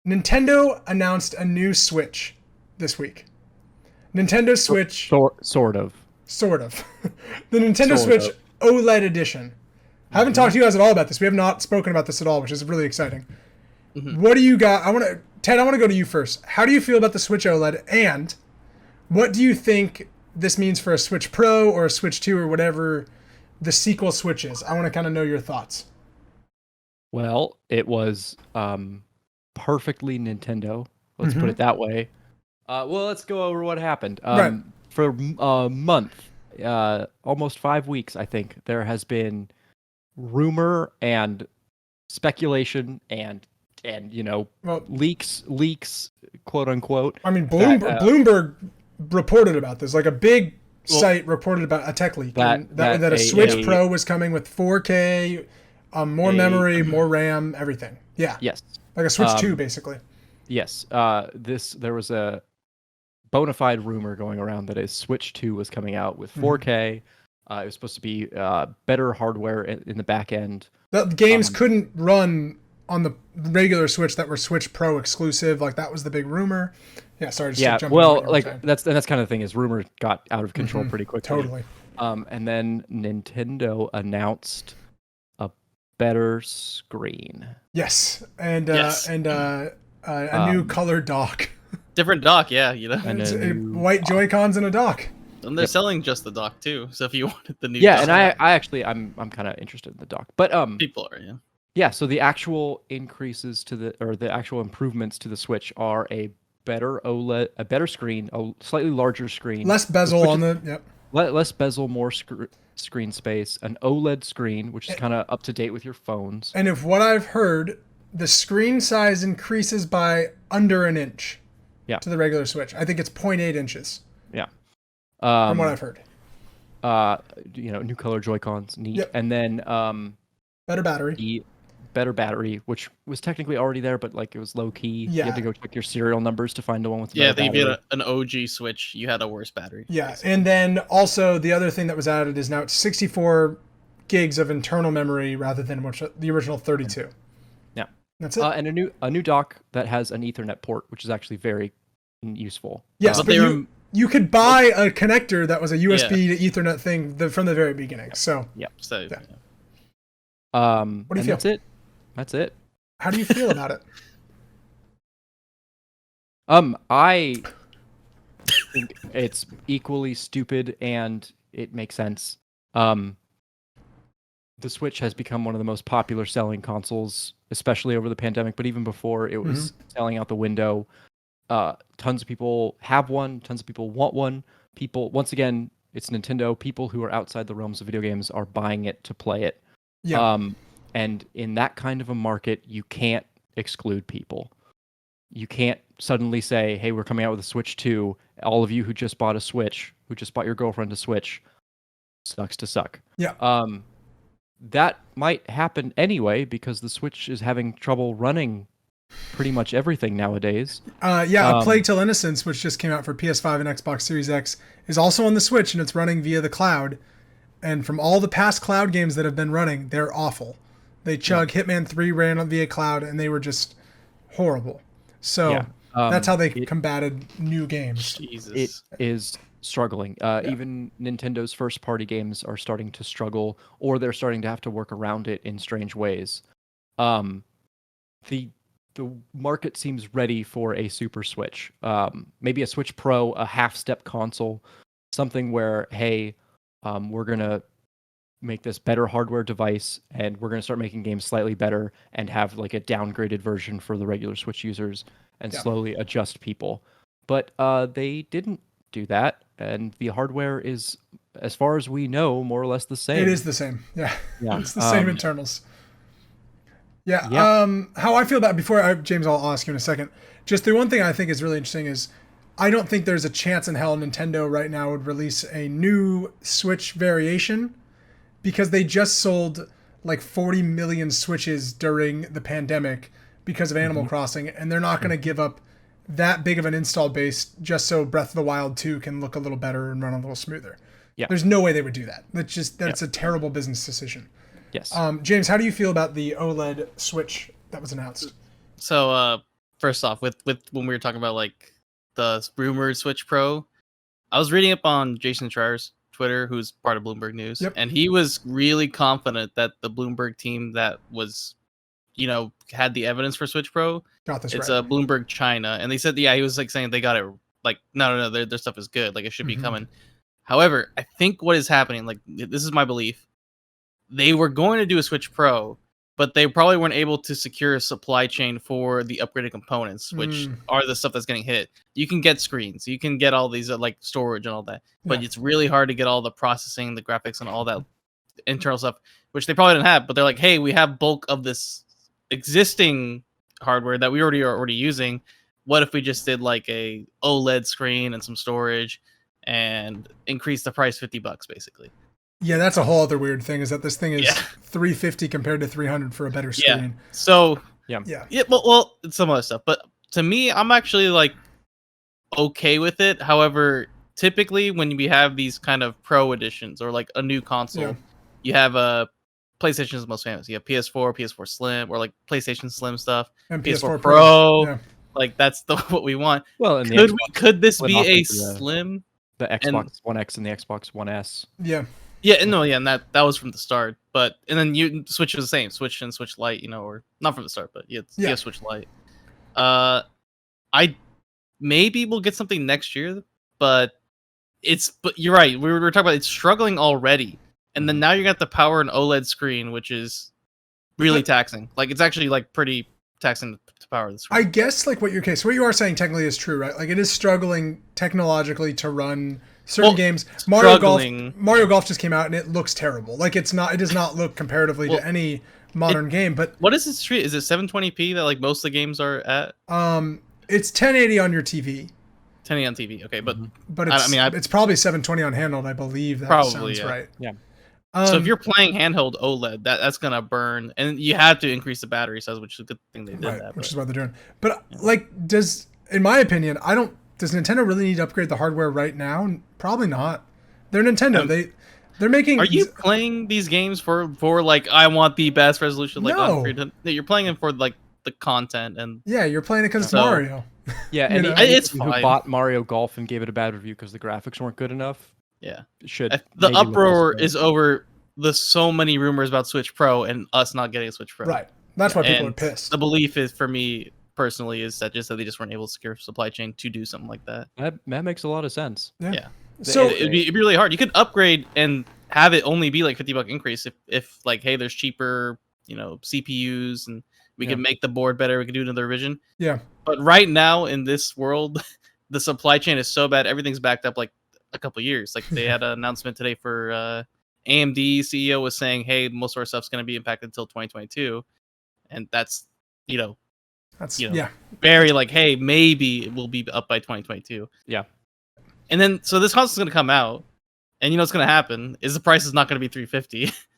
Nintendo announced a new Switch this week. Nintendo Switch, Sort of. sort of. The Nintendo Sort Switch of. OLED edition. I haven't talked to you guys at all about this. We have not spoken about this at all, which is really exciting. What do you got? Ted, I want to go to you first. How do you feel about the Switch OLED, and what do you think this means for a Switch Pro or a Switch 2 or whatever the sequel Switch is? I want to kind of know your thoughts. Well, it was perfectly Nintendo. Let's put it that way. Well, let's go over what happened. Right. For a month, almost 5 weeks, I think, there has been rumor and speculation and leaks, quote unquote. I mean, Bloomberg reported about this. Like a big site reported about a tech leak that a Switch Pro was coming with 4K, more memory, more RAM, everything. Yeah. Yes. Like a Switch 2, basically. Yes. There was a bona fide rumor going around that a Switch 2 was coming out with 4K. It was supposed to be better hardware in the back end. The games couldn't run on the regular Switch that were Switch Pro exclusive. Like that was the big rumor. Yeah, sorry. Well, like that's kind of the thing is rumor got out of control pretty quickly. Totally. And then Nintendo announced a better screen. Yes, and a new color dock. Different dock, yeah, white Joy-Cons and a dock. And they're selling just the dock too. So if you wanted the new, and I'm kind of interested in the dock, but people are, yeah. Yeah, so the actual increases the actual improvements to the Switch are a better OLED, a better screen, a slightly larger screen, less bezel on the less bezel, more screen space, an OLED screen, which is kind of up to date with your phones. And if what I've heard, the screen size increases by under an inch. Yeah. To the regular Switch, I think it's 0.8 inches. Yeah. From what I've heard. New color Joy-Cons, neat, Yep. and then better battery. Better battery, which was technically already there, but like it was low key. Yeah. You had to go check your serial numbers to find the one with the better battery. if you had an OG Switch, you had a worse battery. Yeah, basically. And then also the other thing that was added is now it's 64 gigs of internal memory rather than the original 32. Yeah, that's it. And a new dock that has an Ethernet port, which is actually very useful. Yes, but you could buy a connector that was a USB to Ethernet thing from the very beginning. So yeah. So yeah. What do you feel? That's it. How do you feel about it? I think it's equally stupid and it makes sense. The Switch has become one of the most popular selling consoles, especially over the pandemic, but even before it was selling out the window. Tons of people have one, tons of people want one. Once again, it's Nintendo. People who are outside the realms of video games are buying it to play it. Yeah. And in that kind of a market, you can't exclude people. You can't suddenly say, hey, we're coming out with a Switch 2. All of you who just bought a Switch, who just bought your girlfriend a Switch, sucks to suck. Yeah. That might happen anyway because the Switch is having trouble running pretty much everything nowadays. A Plague Tale Innocence, which just came out for PS5 and Xbox Series X, is also on the Switch, and it's running via the cloud. And from all the past cloud games that have been running, they're awful. They chug. Hitman 3 ran via cloud, and they were just horrible. So that's how they combated new games. Jesus. It is struggling. Even Nintendo's first-party games are starting to struggle, or they're starting to have to work around it in strange ways. The market seems ready for a Super Switch. Maybe a Switch Pro, a half-step console, something where, hey, we're going to make this better hardware device, and we're going to start making games slightly better and have like a downgraded version for the regular Switch users and slowly adjust people. But they didn't do that, and the hardware is, as far as we know, more or less the same. It is the same. Yeah. It's the same internals. Yeah. Yeah. How I feel about it, James, I'll ask you in a second. Just the one thing I think is really interesting is I don't think there's a chance in hell Nintendo right now would release a new Switch variation because they just sold like 40 million Switches during the pandemic because of Animal Crossing, and they're not going to give up that big of an install base just so Breath of the Wild 2 can look a little better and run a little smoother. Yeah. There's no way they would do that. That's a terrible business decision. Yes. James, how do you feel about the OLED Switch that was announced? So first off, with when we were talking about like the rumored Switch Pro, I was reading up on Jason Schreier's Twitter, who's part of Bloomberg News, Yep. and he was really confident that the Bloomberg team that was, had the evidence for Switch Pro, Got this it's right. Bloomberg China, and they said, yeah, he was like saying they got it, like no, their stuff is good, like it should be Mhm. coming. However, I think what is happening, like this is my belief, they were going to do a Switch Pro, but they probably weren't able to secure a supply chain for the upgraded components, which are the stuff that's getting hit. You can get screens, you can get all these like storage and all that, but Yeah. it's really hard to get all the processing, the graphics, and all that internal stuff, which they probably didn't have. But they're like, hey, we have bulk of this existing hardware that we already using. What if we just did like a OLED screen and some storage and increase the price $50 basically? Yeah, that's a whole other weird thing, is that this thing is Yeah. $350 compared to $300 for a better Yeah. screen. So Yeah. yeah, well, it's some other stuff. But to me, I'm actually like okay with it. However, typically when we have these kind of pro editions or like a new console, Yeah. you have a PlayStation is the most famous. You have PS4, PS4 Slim, or like PlayStation Slim stuff, And PS4 PS4 Pro. Yeah. Like that's what we want. Well, and Could this Slim be off a into the- Slim? the Xbox One X and the Xbox One S. Yeah. Yeah, no, yeah, and that was from the start. But and then you Switch was the same, Switch and Switch Lite, or not from the start, but yeah, Yeah. Switch Lite. I maybe we'll get something next year, but you're right. We were talking about it's struggling already, and then now you got the power and OLED screen, which is really taxing. Like it's actually like pretty taxing to power the screen. I guess like what you are saying technically is true, right? Like it is struggling technologically to run certain games. Mario Golf just came out and it looks terrible. Like it does not look comparatively to any modern game. But what is its street? Is it 720p that like most of the games are at? It's 1080 on your TV. 1080 on TV. Okay, but it's probably 720 on handheld. I believe that sounds right. Yeah. So if you're playing handheld OLED, that's gonna burn, and you have to increase the battery size, which is a good thing they did that. Which is what they're doing. But in my opinion, does Nintendo really need to upgrade the hardware right now? Probably not. They're Nintendo. They're making. Are you playing these games for like I want the best resolution? Like No. You're playing them for like the content and. Yeah, you're playing it because it's Mario. Yeah, You know? It's who fine. bought Mario Golf and gave it a bad review because the graphics weren't good enough. Yeah, Should the maybe look uproar elsewhere. is over the so many rumors about Switch Pro and us not getting a Switch Pro. Right. That's why people And are pissed. The belief is, for me personally, is that they just weren't able to secure supply chain to do something like that. That makes a lot of sense. Yeah. So it'd be really hard. You could upgrade and have it only be like $50 increase if like, hey, there's cheaper, CPUs and we can make the board better. We can do another revision. Yeah. But right now in this world, the supply chain is so bad. Everything's backed up like a couple years. Like they had an announcement today for AMD CEO was saying, hey, most of our stuff's going to be impacted until 2022. And that's, very like, hey, maybe it will be up by 2022. Yeah. And then, so this console's going to come out, and what's going to happen is the price is not going to be $350.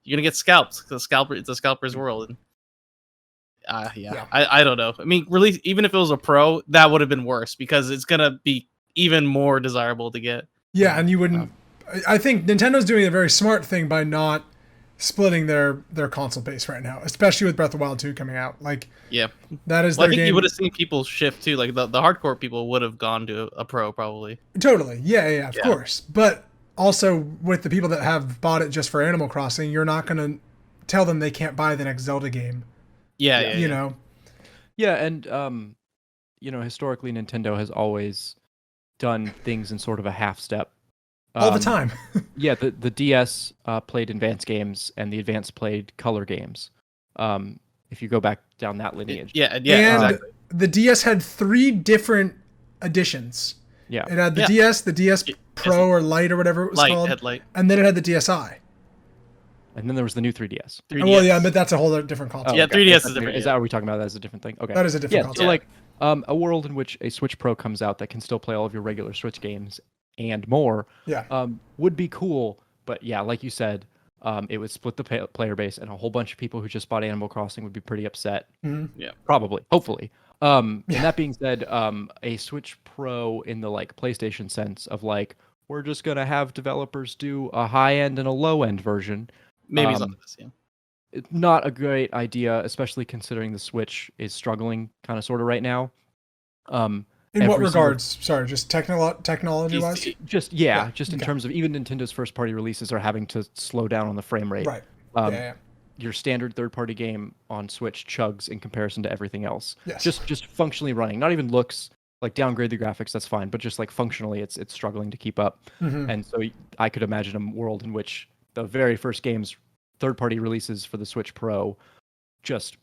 You're going to get scalped. It's a scalper's world. And, I don't know. I mean, release, even if it was a Pro, that would have been worse because it's going to be even more desirable to get. Yeah, and you wouldn't. I think Nintendo's doing a very smart thing by not splitting their console base right now, especially with Breath of the Wild 2 coming out. Like, yeah, that is well, their I think game. you would have seen people shift too. Like the hardcore people would have gone to a Pro probably. Totally. Yeah, of course. But also with the people that have bought it just for Animal Crossing, you're not going to tell them they can't buy the next Zelda game. Yeah. You know. Yeah, and historically Nintendo has always done things in sort of a half step. All the time. Yeah, the DS played advanced games and the Advance played color games. If you go back down that lineage. Yeah, and exactly. the DS had 3 different editions. Yeah. It had the DS, the DS Pro or Lite or whatever it was called. Headlight. And then it had the DSi. And then there was the new 3DS. 3DS. Well, yeah, but that's a whole different console. Yeah, 3DS is different. Is that what we're talking about? That's a different thing. Okay. That is a different console. So like a world in which a Switch Pro comes out that can still play all of your regular Switch games and more would be cool. But yeah, like you said, it would split the player base, and a whole bunch of people who just bought Animal Crossing would be pretty upset. Mm-hmm. Yeah, probably, hopefully. And that being said, a Switch Pro in the like PlayStation sense of like we're just gonna have developers do a high end and a low end version. maybe it's not this. Yeah, It's not a great idea, especially considering the Switch is struggling kind of sort of right now. In what every single- regards? Sorry, just technology wise. PC. Just Yeah, just in okay. terms of even Nintendo's first party releases are having to slow down on the frame rate. Right. Um, Yeah. Your standard third party game on Switch chugs in comparison to everything else. Yes. Just functionally running, not even looks. Like downgrade the graphics, that's fine, but just like functionally, it's struggling to keep up. Mhm. And so I could imagine a world in which the very first games, third party releases for the Switch Pro, just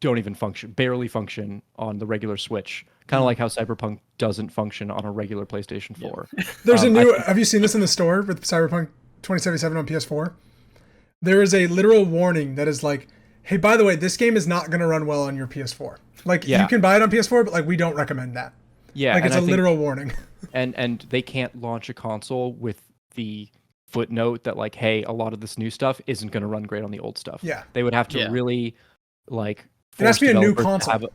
don't even function, barely function on the regular Switch. Kind of like how Cyberpunk doesn't function on a regular PlayStation 4. There's a new. I think- Have you seen this in the store with Cyberpunk 2077 on PS4? There is a literal warning that is like, "Hey, by the way, this game is not going to run well on your PS4. Like, Yeah. you can buy it on PS4, but like we don't recommend that. Yeah, Like, it's and a I think- literal warning." and they can't launch a console with the footnote that like, hey, a lot of this new stuff isn't going to run great on the old stuff. Yeah. They would have to Yeah. really like. It has to be a new force developers to console. have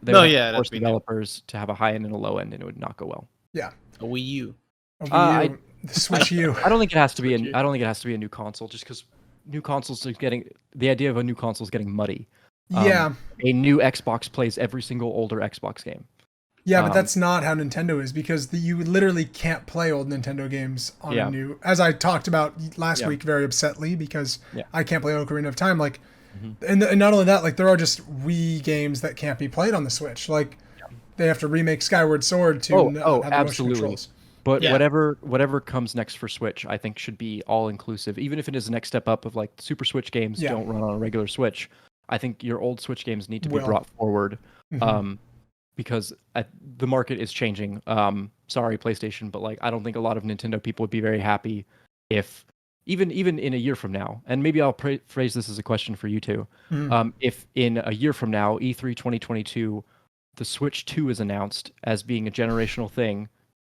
they No, would have yeah, to it'd force be new. developers to have a high end and a low end, and it would not go well. Yeah. A Wii U. A Wii I- U, the Switch U. I don't think it has to be. Switch U. I don't think it has to be a new console, just because new consoles are getting the idea of a new console is getting muddy. Yeah. A new Xbox plays every single older Xbox game. Yeah, but Um, that's not how Nintendo is, because you literally can't play old Nintendo games on Yeah. a new. As I talked about last Yeah. week, very upsetly, because Yeah. I can't play Ocarina of Time. Like, Mhm. and not only that, like there are just Wii games that can't be played on the Switch. Like, they have to remake Skyward Sword to Oh, not oh, have the motion absolutely. controls. But Yeah. whatever comes next for Switch, I think should be all inclusive. Even if it is the next step up of like Super Switch games Yeah. don't run on a regular Switch, I think your old Switch games need to be Will. brought forward. Mhm. Because the market is changing. Sorry, PlayStation, but like I don't think a lot of Nintendo people would be very happy if even in a year from now. And maybe I'll phrase this as a question for you two. Mhm. If in a year from now, E3 2022, the Switch 2 is announced as being a generational thing,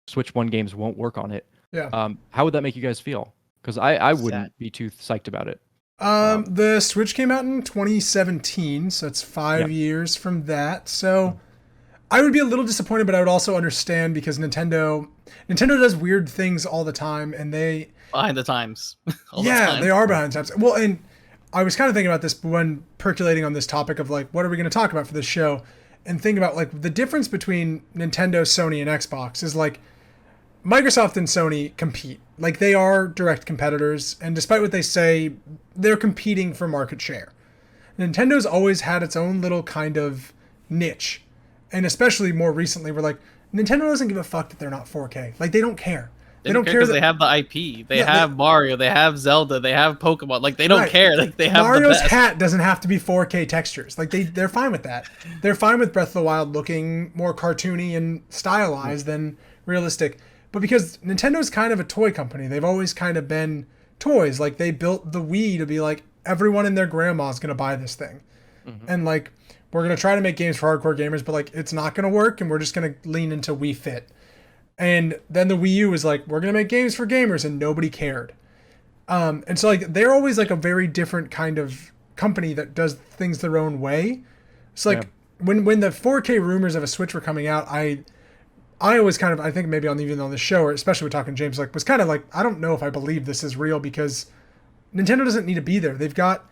Switch 1 games won't work on it. Yeah. How would that make you guys feel? Because I wouldn't Sad. be too psyched about it. The Switch came out in 2017, so it's 5 years from that. So I would be a little disappointed, but I would also understand, because Nintendo does weird things all the time, and they Behind the times. All the yeah, time. they are behind times. Well, and I was kind of thinking about this when percolating on this topic of like, what are we going to talk about for this show? And thinking about like the difference between Nintendo, Sony, and Xbox is like Microsoft and Sony compete. Like, they are direct competitors, and despite what they say, they're competing for market share. Nintendo's always had its own little kind of niche, and especially more recently, we're like, Nintendo doesn't give a fuck that they're not 4K. Like, they don't care. They don't care because they have the IP. They have Mario. They have Zelda. They have Pokemon. Like, they don't Right. care. Like, they have Mario's the best. hat doesn't have to be 4K textures. Like, they're fine with that. They're fine with Breath of the Wild looking more cartoony and stylized than realistic. But because Nintendo's kind of a toy company, they've always kind of been toys. Like, they built the Wii to be like, everyone and their grandma's gonna buy this thing. And like, we're gonna try to make games for hardcore gamers, but like, it's not gonna work, and we're just gonna lean into Wii Fit. And then the Wii U was like, we're gonna make games for gamers, and nobody cared. And so like, they're always like a very different kind of company that does things their own way. So like, when the 4K rumors of a Switch were coming out, I always kind of, I think maybe even on the show, or especially with talking to James, like, was kind of like, I don't know if I believe this is real, because Nintendo doesn't need to be there. They've got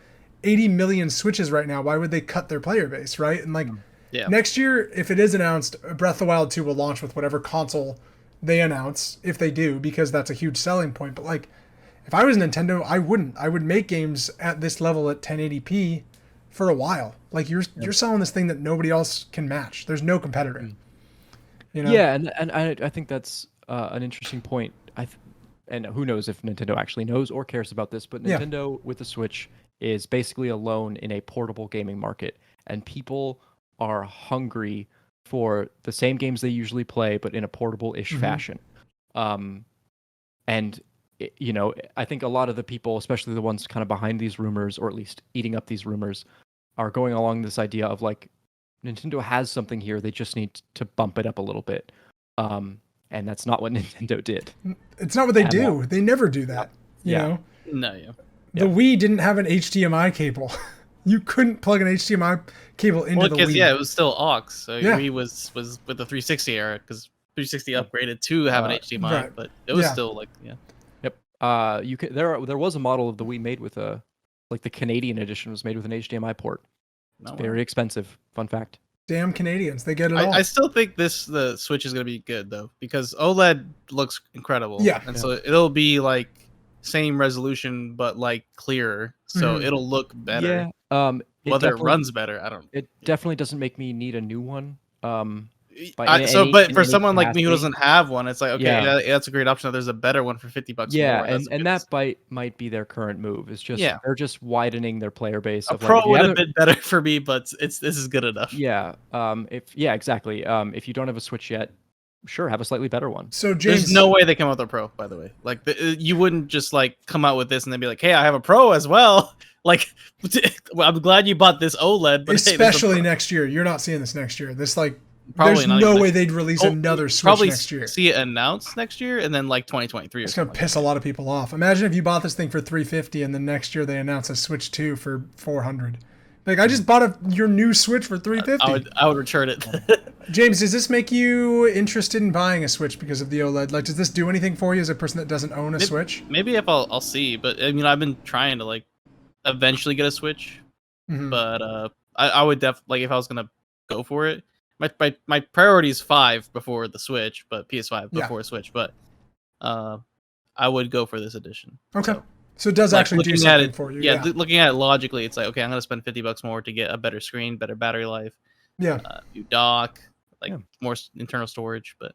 80 million Switches right now. Why would they cut their player base, right? And like, Yeah. next year, if it is announced, Breath of the Wild 2 will launch with whatever console they announce, if they do, because that's a huge selling point. But like, if I was Nintendo, I wouldn't. I would make games at this level at 1080p for a while. Like, you're selling this thing that nobody else can match. There's no competitor. You know? Yeah, and I think that's an interesting point. And who knows if Nintendo actually knows or cares about this, but Yeah. Nintendo with the Switch is basically alone in a portable gaming market, and people are hungry for the same games they usually play, but in a portable-ish fashion. And I think a lot of the people, especially the ones kind of behind these rumors, or at least eating up these rumors, are going along this idea of like, Nintendo has something here, they just need to bump it up a little bit. And that's not what Nintendo did. It's not what they At do. all. They never do that. You Yeah. know? No, yeah. The Wii didn't have an HDMI cable. You couldn't plug an HDMI cable into Well, the because Wii. yeah, it was still aux. So Yeah. Wii was with the 360 era, because 360 upgraded to have an HDMI, Right. but it was Yeah. still like Yep. There was a model of the Wii made with the Canadian edition was made with an HDMI port. no, Very expensive. Fun fact. Damn Canadians, they get it all. I still think the Switch is gonna be good though, because OLED looks incredible. Yeah. And so it'll be like same resolution but like clearer, so it'll look better. Yeah. Whether it runs better, I don't. It definitely doesn't make me need a new one. But for someone like me who doesn't have one, it's like, okay, Yeah. that's a great option. There's a better one for $50 Yeah, more. and that might be their current move. It's just they're just widening their player base. A of Pro like, if you would have haven't- been better for me, but this is good enough. Yeah. Exactly. If you don't have a Switch yet, sure, have a slightly better one. So James, There's no way they come out with a Pro, by the way. Like you wouldn't just like come out with this and then be like, hey, I have a Pro as well. Like, I'm glad you bought this OLED, but especially next year, you're not seeing this next year. This like. Probably There's not no even way they'd release another Switch probably next year. See it announced next year, and then like 2023. It's gonna piss a lot of people off. Imagine if you bought this thing for $350 and then next year they announce a Switch 2 for $400. Like, I just bought your new Switch for $350. I would return it. James, does this make you interested in buying a Switch because of the OLED? Like, does this do anything for you as a person that doesn't own a Switch? Maybe if I'll see, but I mean, I've been trying to like eventually get a Switch, but I would definitely, like, if I was gonna go for it. My priority is 5 before the Switch, but PS5 before Switch. But I would go for this edition. Okay, so it does actually do something for you. Yeah, looking at it logically, it's like, okay, I'm gonna spend $50 more to get a better screen, better battery life. Yeah, New dock, like more internal storage. But